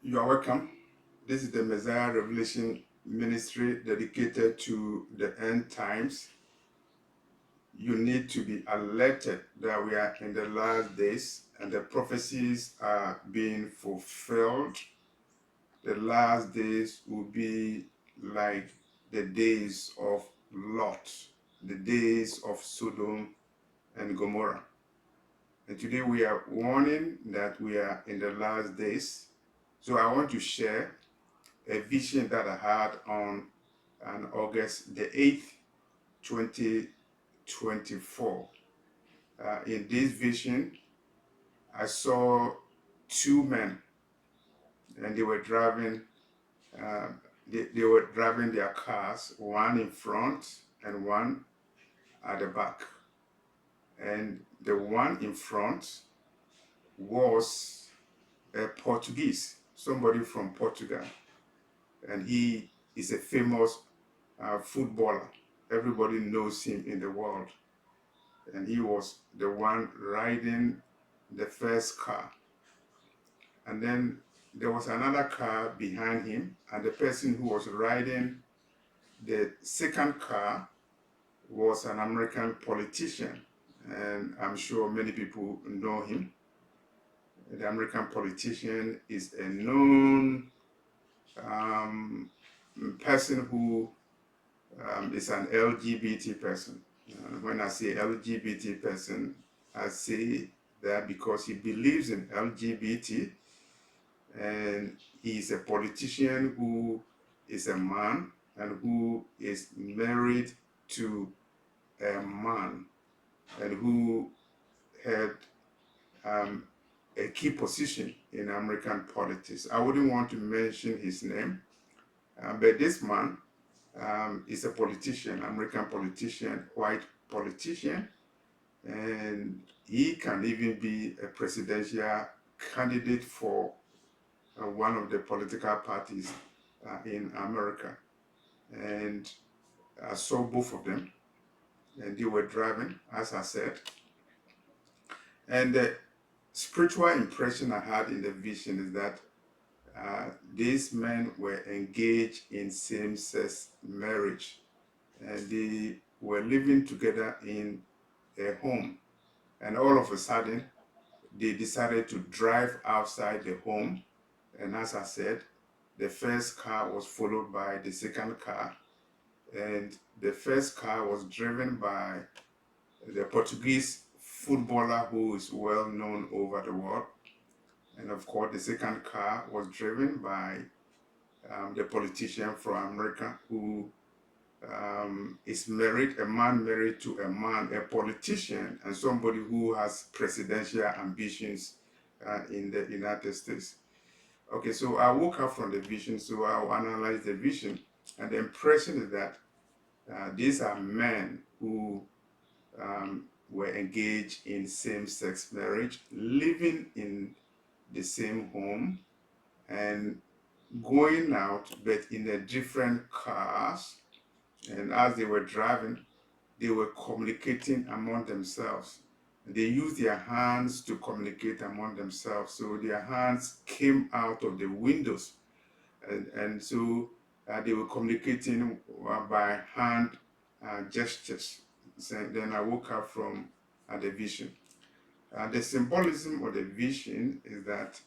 You are welcome. This is the Messiah Revelation Ministry dedicated to the end times. You need to be alerted that we are in the last days and the prophecies are being fulfilled. The last days will be like the days of Lot, the days of Sodom and Gomorrah. And today we are warning that we are in the last days. So I want to share a vision that I had on August the 8th, 2024. In this vision, I saw two men, and they were driving. Uh, they were driving their cars, one in front and one at the back. And the one in front was a Portuguese, somebody from Portugal, and he is a famous footballer. Everybody knows him in the world. And he was the one riding the first car. And then there was another car behind him, and the person who was riding the second car was an American politician. And I'm sure many people know him. The American politician is a known person who is an LGBT person. When I say LGBT person, I say that because he believes in LGBT, and he is a politician who is a man and who is married to a man and who had um, a key position in American politics. I wouldn't want to mention his name, but this man is a politician, American politician, white politician, and he can even be a presidential candidate for one of the political parties in America. And I saw both of them, and they were driving, as I said. And the spiritual impression I had in the vision is that these men were engaged in same-sex marriage, and they were living together in a home. And all of a sudden, they decided to drive outside the home. And as I said, the first car was followed by the second car. And the first car was driven by the Portuguese footballer who is well known over the world. And of course, the second car was driven by the politician from America who is married, a man married to a man, a politician, and somebody who has presidential ambitions in the United States. Okay, so I woke up from the vision, so I'll analyze the vision, and the impression is that these are men who were engaged in same-sex marriage, living in the same home, and going out, but in a different cars. And as they were driving, they were communicating among themselves. They used their hands to communicate among themselves. So their hands came out of the windows. And so they were communicating by hand gestures. So then I woke up from the vision. The symbolism of the vision is that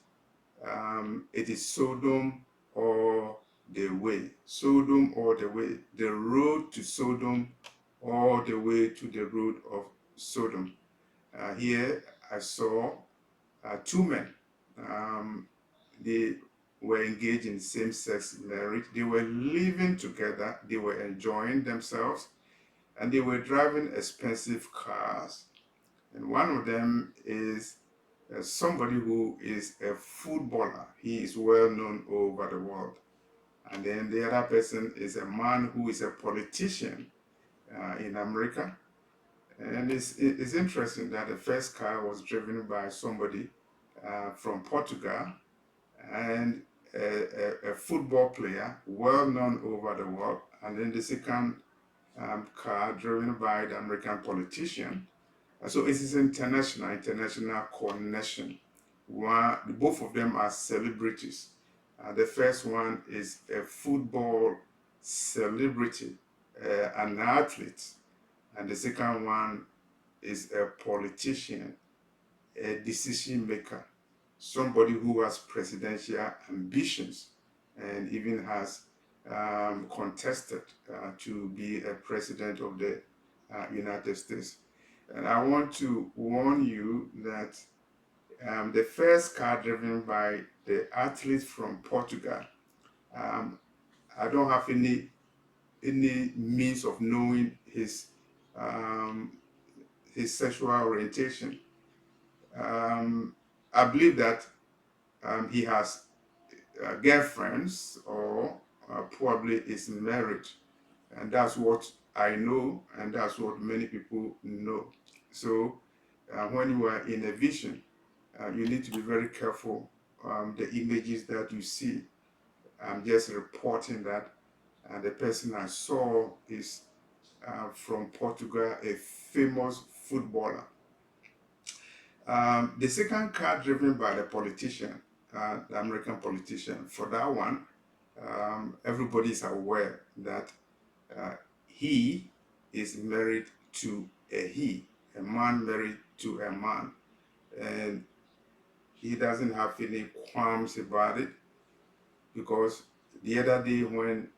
it is Sodom or the way. Sodom or the way. The road to Sodom all the way to the road of Sodom. Here I saw two men. They were engaged in same-sex marriage. They were living together. They were enjoying themselves, and they were driving expensive cars. And one of them is somebody who is a footballer. He is well known over the world. And then the other person is a man who is a politician in America. And it's interesting that the first car was driven by somebody from Portugal and a football player well known over the world. And then the second car driven by the American politician. So it is international connection. Both of them are celebrities. The first one is a football celebrity, an athlete, and the second one is a politician, a decision maker, somebody who has presidential ambitions and even has contested to be a president of the United States. And I want to warn you that the first car driven by the athlete from Portugal, um, I don't have any means of knowing um, his sexual orientation. Um, I believe that he has girlfriends or probably is married, and that's what I know, and that's what many people know. So when you are in a vision, you need to be very careful. The images that you see, I'm just reporting that the person I saw is from Portugal, a famous footballer. The second car driven by the politician, the American politician, for that one, everybody is aware that uh, he is married to a man married to a man, and he doesn't have any qualms about it because the other day when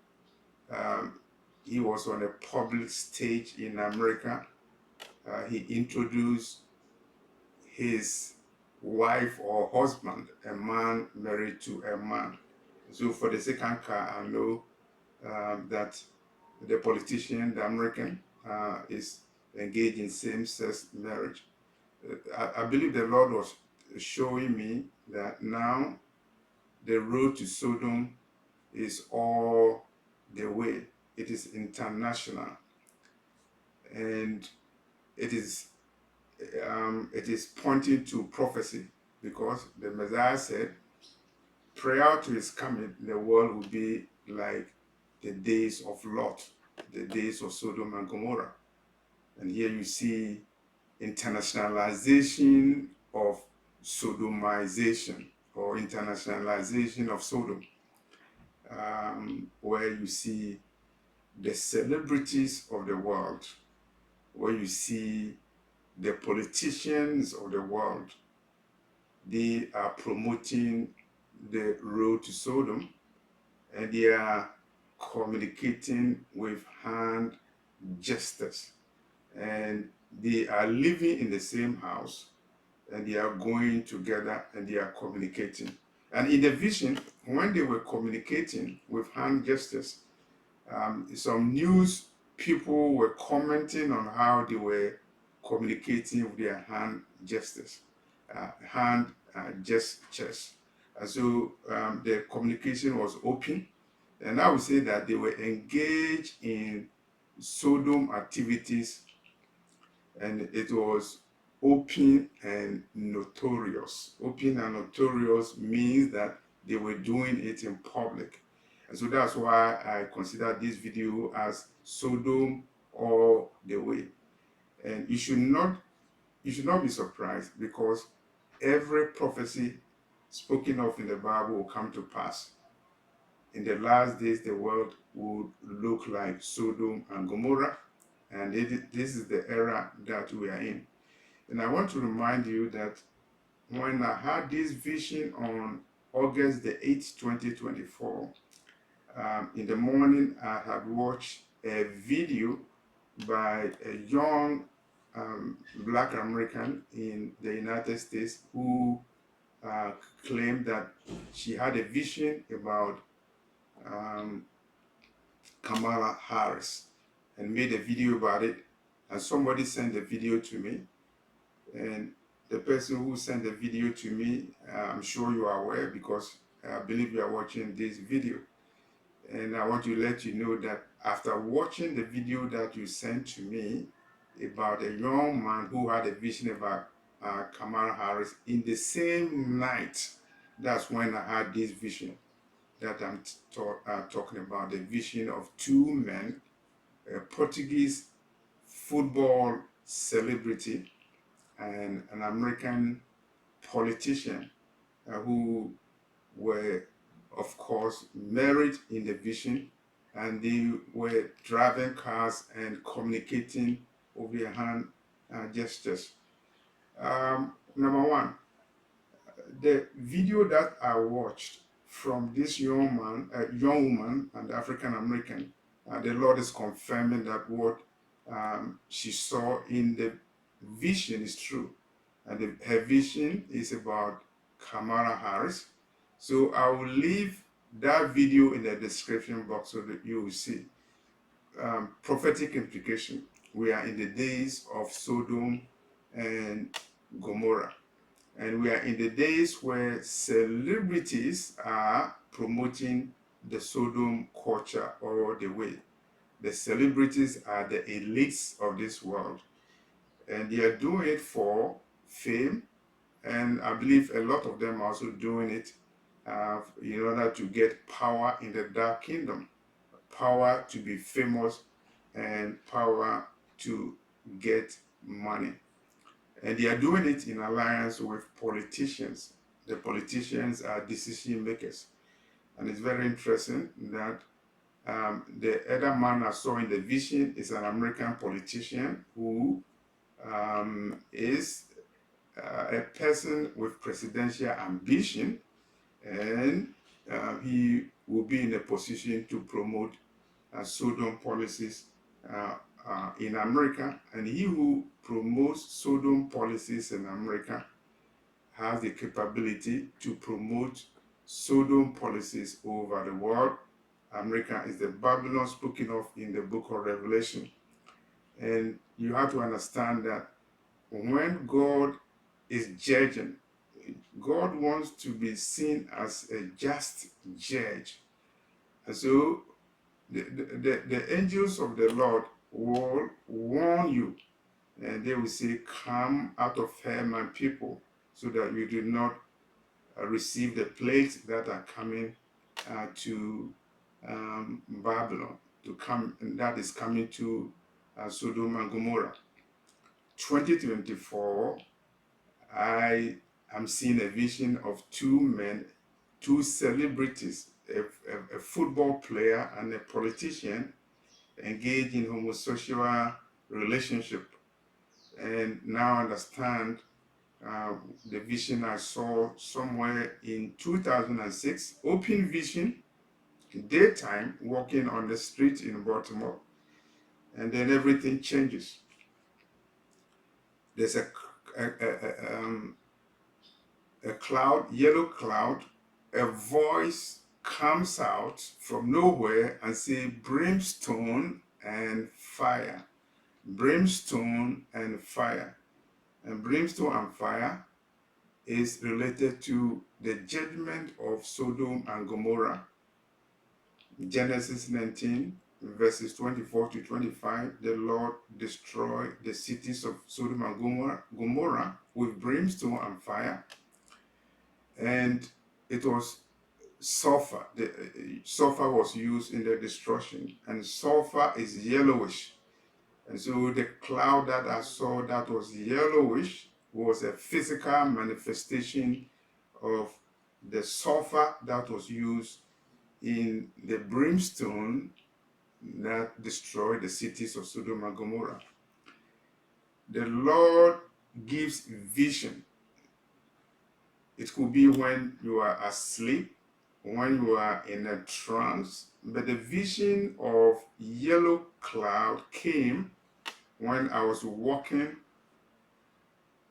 um, he was on a public stage in America, he introduced his wife or husband, a man married to a man. So for the second car, I know that the politician, the American, is engaged in same-sex marriage. I believe the Lord was showing me that now the road to Sodom is all the way. It is international, and it is it is pointing to prophecy because the Messiah said, prior to his coming, the world will be like the days of Lot, the days of Sodom and Gomorrah. And here you see internationalization of sodomization or internationalization of Sodom, where you see the celebrities of the world, where you see the politicians of the world. They are promoting the road to Sodom, and they are communicating with hand gestures, and they are living in the same house, and they are going together and they are communicating. And in the vision, when they were communicating with hand gestures, some news people were commenting on how they were communicating with their hand gestures, hand gestures. And so the communication was open. And I would say that they were engaged in Sodom activities, and it was open and notorious. Open and notorious means that they were doing it in public. And so that's why I consider this video as Sodom all the way. And you should not be surprised because every prophecy spoken of in the Bible will come to pass. In the last days, the world would look like Sodom and Gomorrah, and this is the era that we are in. And I want to remind you that when I had this vision on August the 8th, 2024, in the morning I had watched a video by a young black American in the United States who uh, claimed that she had a vision about um, Kamala Harris and made a video about it. And somebody sent the video to me. And the person who sent the video to me, I'm sure you are aware because I believe you are watching this video. And I want to let you know that after watching the video that you sent to me about a young man who had a vision about Kamala Harris, in the same night, that's when I had this vision that I'm talking about, the vision of two men, a Portuguese football celebrity and an American politician who were of course, married in the vision, and they were driving cars and communicating over their hand gestures. Number one, the video that I watched from this young woman, and African American, the Lord is confirming that what she saw in the vision is true. And her vision is about Kamara Harris. So I will leave that video in the description box so that you will see. Prophetic implication. We are in the days of Sodom and Gomorrah. And we are in the days where celebrities are promoting the Sodom culture all the way. The celebrities are the elites of this world. And they are doing it for fame. And I believe a lot of them are also doing it in order to get power in the dark kingdom, power to be famous, and power to get money. And they are doing it in alliance with politicians. The politicians are decision makers. And it's very interesting that the other man I saw in the vision is an American politician who is a person with presidential ambition, and he will be in a position to promote Sodom policies in America. And he who promotes Sodom policies in America has the capability to promote Sodom policies over the world. America is the Babylon spoken of in the book of Revelation. And you have to understand that when God is judging, God wants to be seen as a just judge. And so the angels of the Lord will warn you, and they will say, "Come out of her, my people, so that you do not receive the plagues that are coming to Babylon, to come, and that is coming to Sodom and Gomorrah." 2024, I am seeing a vision of two men, two celebrities, a football player and a politician, engaged in homosexual relationship. And now I understand the vision I saw somewhere in 2006, open vision, daytime, walking on the street in Baltimore, and then everything changes. There's a cloud, yellow cloud, a voice comes out from nowhere and say brimstone and fire. Brimstone and fire. And brimstone and fire is related to the judgment of Sodom and Gomorrah. Genesis 19, verses 24 to 25, the Lord destroyed the cities of Sodom and Gomorrah with brimstone and fire. And it was sulfur. Sulfur was used in the destruction, and sulfur is yellowish. And so the cloud that I saw that was yellowish was a physical manifestation of the sulfur that was used in the brimstone that destroyed the cities of Sodom and Gomorrah. The Lord gives vision. It could be when you are asleep, when you are in a trance, but the vision of yellow cloud came when I was walking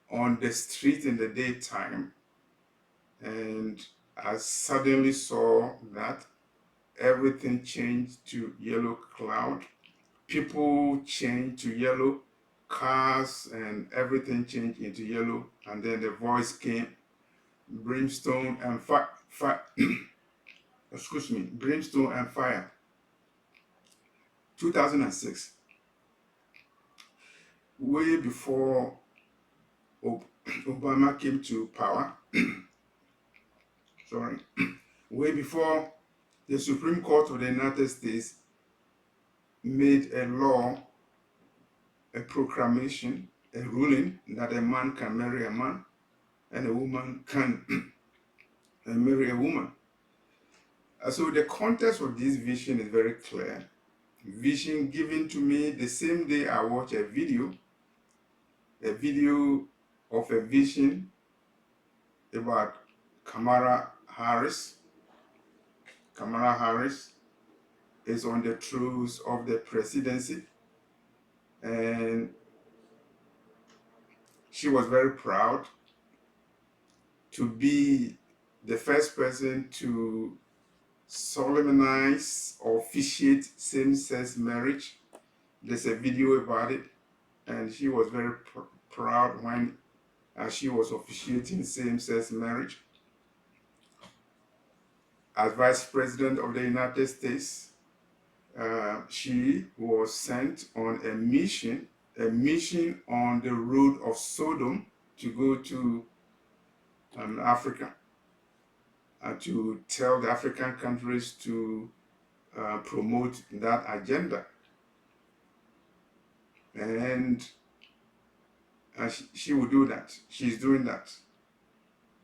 on the street in the daytime, and I suddenly saw that everything changed to yellow cloud. People changed to yellow, cars and everything changed into yellow, and then the voice came, brimstone and fire. Excuse me, brimstone and fire. 2006, way before Obama came to power. Sorry, way before the Supreme Court of the United States made a law, a proclamation, a ruling that a man can marry a man and a woman can marry a woman. So the context of this vision is very clear. Vision given to me the same day I watched a video of a vision about Kamara Harris. Kamara Harris is on the throes of the presidency, and she was very proud to be the first person to solemnize or officiate same-sex marriage. There's a video about it, and she was very proud when she was officiating same-sex marriage. As Vice President of the United States, she was sent on a mission on the road of Sodom to go to Africa to tell the African countries to promote that agenda. And she will do that. She's doing that.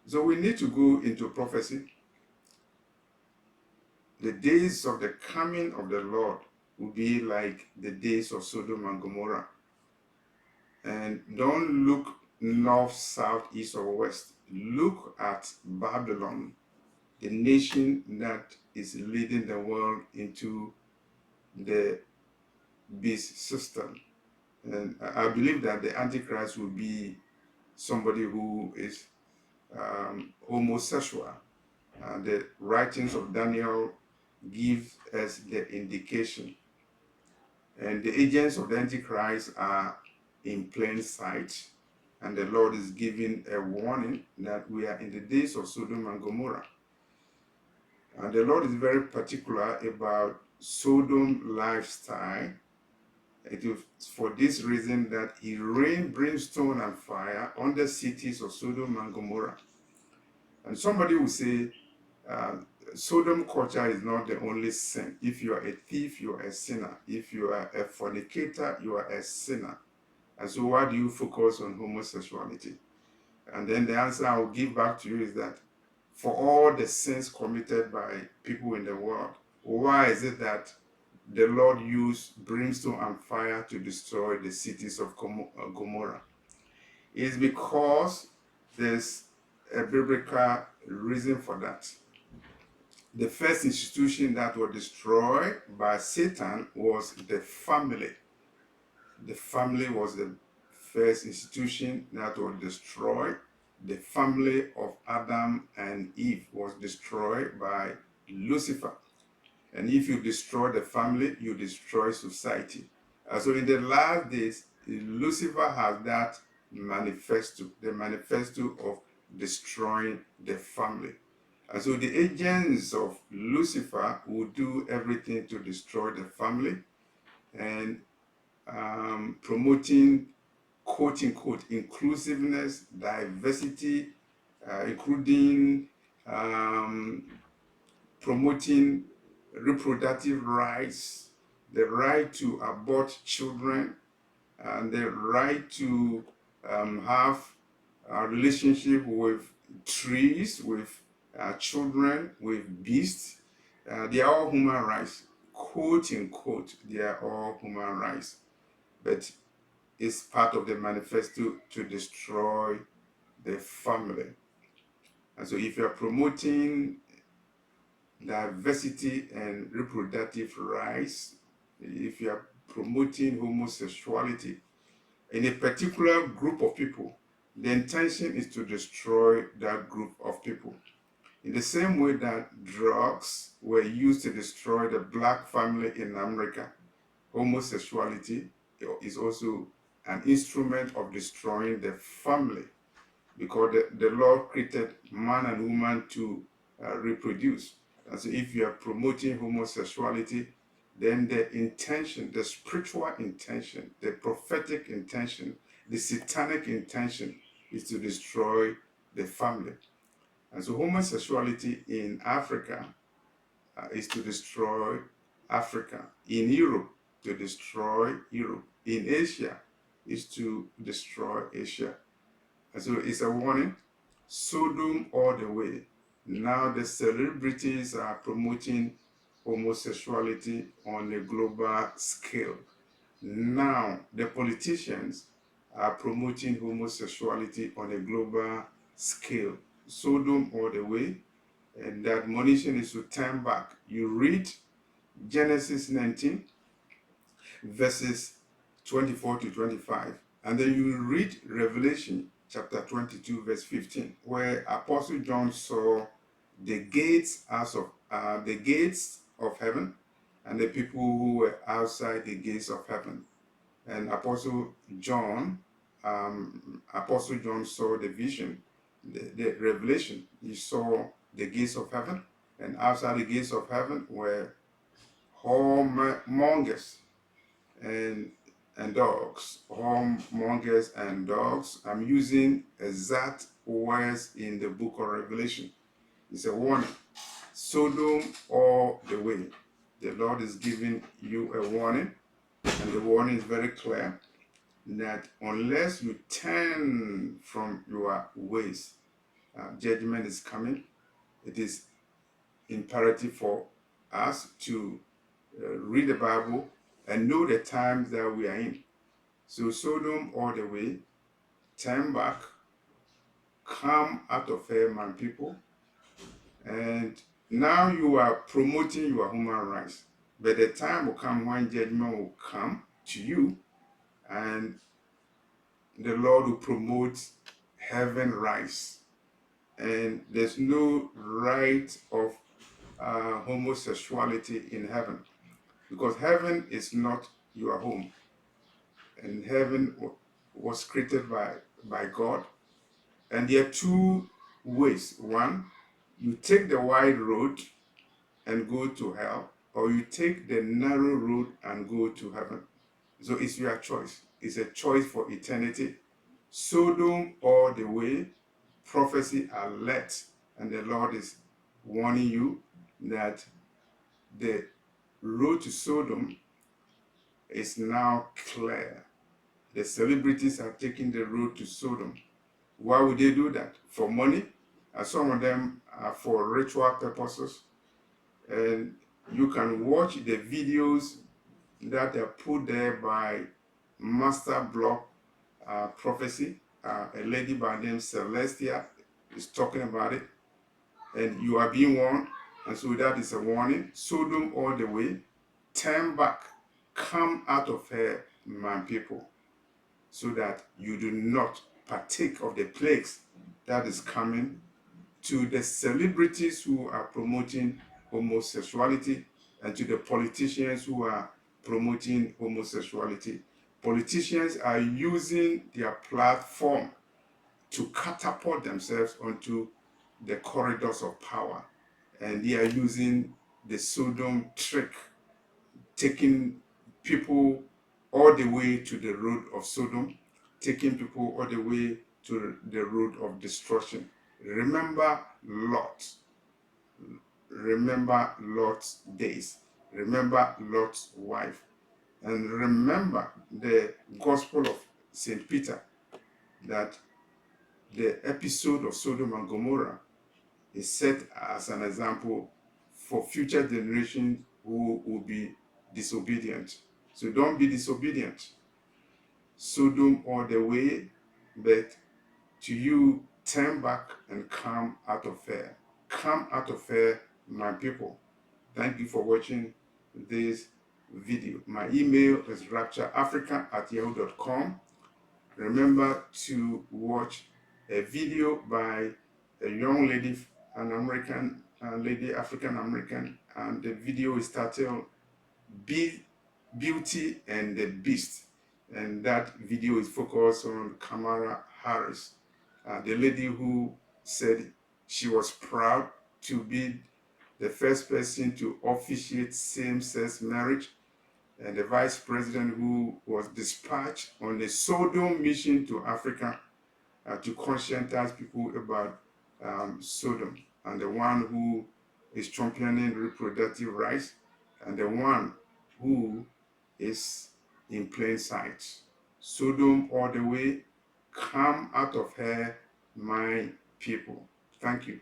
So we need to go into prophecy. The days of the coming of the Lord will be like the days of Sodom and Gomorrah. And don't look north, south, east, or west. Look at Babylon, the nation that is leading the world into the beast system. And I believe that the Antichrist will be somebody who is homosexual. The writings of Daniel give us the indication. And the agents of the Antichrist are in plain sight. And the Lord is giving a warning that we are in the days of Sodom and Gomorrah. And the Lord is very particular about Sodom lifestyle. It is for this reason that he rained brimstone and fire on the cities of Sodom and Gomorrah. And somebody will say, Sodom culture is not the only sin. If you are a thief, you are a sinner. If you are a fornicator, you are a sinner. And so why do you focus on homosexuality? And then the answer I will give back to you is that for all the sins committed by people in the world, why is it that the Lord used brimstone and fire to destroy the cities of Gomorrah? It's because there's a biblical reason for that. The first institution that was destroyed by Satan was the family. The family was the first institution that was destroyed. The family of Adam and Eve was destroyed by Lucifer. And if you destroy the family, you destroy society. So in the last days, Lucifer has that manifesto, the manifesto of destroying the family. And so the agents of Lucifer will do everything to destroy the family and promoting quote unquote inclusiveness, diversity, including promoting reproductive rights, the right to abort children, and the right to have a relationship with trees, with children, with beasts. They are all human rights, quote unquote, they are all human rights. But it's part of the manifesto to destroy the family. And so if you're promoting diversity and reproductive rights, if you are promoting homosexuality in a particular group of people, the intention is to destroy that group of people. In the same way that drugs were used to destroy the black family in America, homosexuality is also an instrument of destroying the family, because the Lord created man and woman to reproduce. And so if you are promoting homosexuality, then the intention, the spiritual intention, the prophetic intention, the satanic intention is to destroy the family. And so homosexuality in Africa is to destroy Africa. In Europe, to destroy Europe. In Asia, is to destroy Asia. And so it's a warning. Sodom all the way. Now the celebrities are promoting homosexuality on a global scale. Now the politicians are promoting homosexuality on a global scale. Sodom all the way. And the admonition is to turn back. You read Genesis 19, verses 24 to 25. And then you read Revelation chapter 22, verse 15, where Apostle John saw the gates of heaven and the people who were outside the gates of heaven. And Apostle John saw the vision, the revelation. He saw the gates of heaven, and outside the gates of heaven were whoremongers and dogs, whoremongers and dogs. I'm using exact words in the book of Revelation. It's a warning. Sodom all the way. The Lord is giving you a warning, and the warning is very clear that unless you turn from your ways, judgment is coming. It is imperative for us to read the Bible and know the times that we are in. So Sodom all the way, turn back, come out of her, my people. And now you are promoting your human rights. But the time will come when judgment will come to you, and the Lord will promote heaven rights. And there's no right of homosexuality in heaven, because heaven is not your home. And heaven was created by God. And there are two ways. One, you take the wide road and go to hell, or you take the narrow road and go to heaven. So it's your choice. It's a choice for eternity. Sodom all the way, prophecy alert, and the Lord is warning you that the road to Sodom is now clear. The celebrities are taking the road to Sodom. Why would they do that? For money? Some of them are for ritual purposes. And you can watch the videos that are put there by Master Block Prophecy. A lady by the name Celestia is talking about it. And you are being warned. And so that is a warning. Sodom all the way. Turn back. Come out of her, my people, so that you do not partake of the plagues that is coming to the celebrities who are promoting homosexuality, and to the politicians who are promoting homosexuality. Politicians are using their platform to catapult themselves onto the corridors of power, and they are using the Sodom trick, taking people all the way to the road of Sodom, taking people all the way to the road of destruction. Remember Lot. Remember Lot's days. Remember Lot's wife. And remember the Gospel of St. Peter, that the episode of Sodom and Gomorrah is set as an example for future generations who will be disobedient. So don't be disobedient. Sodom all the way, but to you, turn back and come out of her. Come out of her, my people. Thank you for watching this video. My email is raptureafrica@yahoo.com. Remember to watch a video by a young lady, an American lady, African American, and the video is titled Beauty and the Beast. And that video is focused on Kamara Harris, the lady who said she was proud to be the first person to officiate same-sex marriage, and the vice president who was dispatched on a Sodom mission to Africa to conscientize people about Sodom, and the one who is championing reproductive rights, and the one who is in plain sight. Sodom all the way, come out of her, my people. Thank you.